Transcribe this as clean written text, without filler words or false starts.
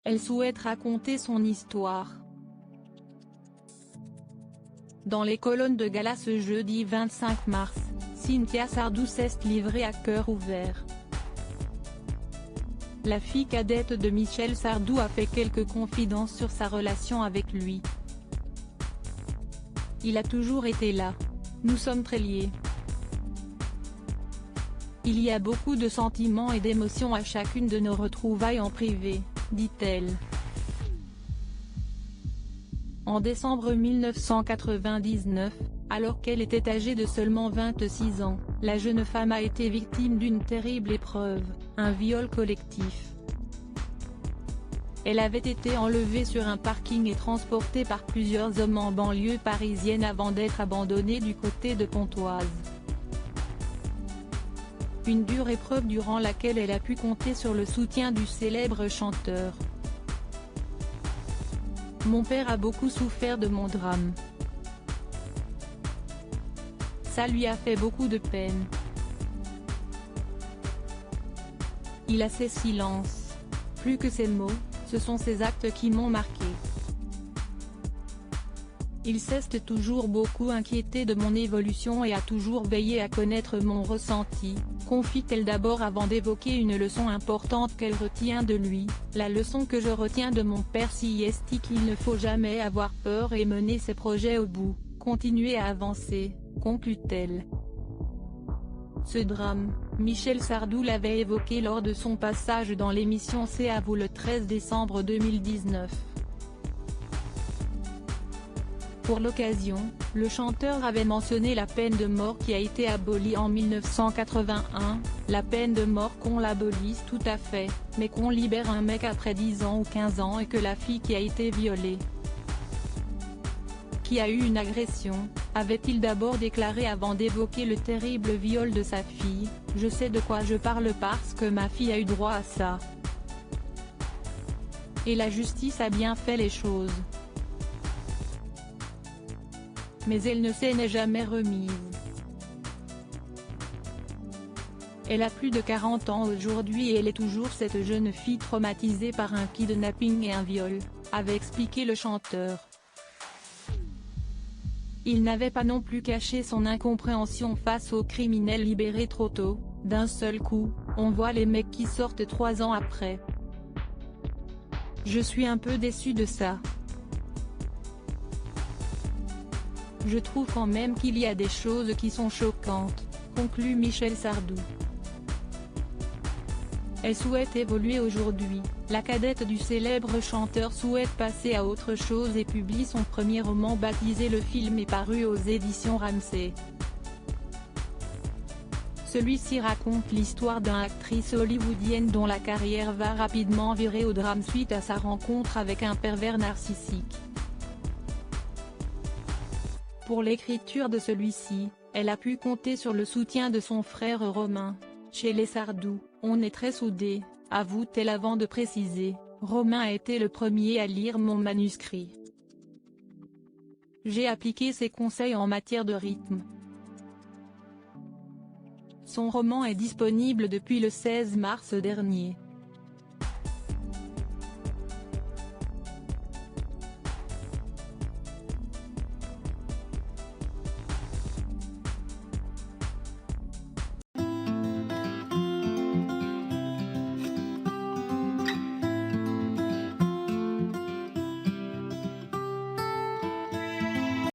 Elle souhaite raconter son histoire. Dans les colonnes de gala ce jeudi 25 mars, Cynthia Sardou s'est livrée à cœur ouvert. La fille cadette de Michel Sardou a fait quelques confidences sur sa relation avec lui. Il a toujours été là. Nous sommes très liés. Il y a beaucoup de sentiments et d'émotions à chacune de nos retrouvailles en privé, dit-elle. En décembre 1999, alors qu'elle était âgée de seulement 26 ans, la jeune femme a été victime d'une terrible épreuve, un viol collectif. Elle avait été enlevée sur un parking et transportée par plusieurs hommes en banlieue parisienne avant d'être abandonnée du côté de Pontoise. Une dure épreuve durant laquelle elle a pu compter sur le soutien du célèbre chanteur. Mon père a beaucoup souffert de mon drame. Ça lui a fait beaucoup de peine. Il a ses silences. Plus que ses mots, ce sont ses actes qui m'ont marqué. Il s'est toujours beaucoup inquiété de mon évolution et a toujours veillé à connaître mon ressenti, confie-t-elle d'abord avant d'évoquer une leçon importante qu'elle retient de lui. La leçon que je retiens de mon père c'est qu'il ne faut jamais avoir peur et mener ses projets au bout, continuer à avancer, conclut-elle. Ce drame, Michel Sardou l'avait évoqué lors de son passage dans l'émission C'est à vous le 13 décembre 2019. Pour l'occasion, le chanteur avait mentionné la peine de mort qui a été abolie en 1981, la peine de mort qu'on l'abolisse tout à fait, mais qu'on libère un mec après 10 ans ou 15 ans et que la fille qui a été violée, qui a eu une agression, avait-il d'abord déclaré avant d'évoquer le terrible viol de sa fille, « Je sais de quoi je parle parce que ma fille a eu droit à ça. Et la justice a bien fait les choses. Mais elle ne s'en est jamais remise. Elle a plus de 40 ans aujourd'hui et elle est toujours cette jeune fille traumatisée par un kidnapping et un viol », avait expliqué le chanteur. Il n'avait pas non plus caché son incompréhension face aux criminels libérés trop tôt. D'un seul coup, on voit les mecs qui sortent 3 ans après. Je suis un peu déçu de ça. Je trouve quand même qu'il y a des choses qui sont choquantes, conclut Michel Sardou. Elle souhaite évoluer aujourd'hui. La cadette du célèbre chanteur souhaite passer à autre chose et publie son premier roman baptisé Le Film est paru aux éditions Ramsay. Celui-ci raconte l'histoire d'une actrice hollywoodienne dont la carrière va rapidement virer au drame suite à sa rencontre avec un pervers narcissique. Pour l'écriture de celui-ci, elle a pu compter sur le soutien de son frère Romain. Chez les Sardou, on est très soudés, avoue-t-elle avant de préciser, Romain a été le premier à lire mon manuscrit. J'ai appliqué ses conseils en matière de rythme. Son roman est disponible depuis le 16 mars dernier.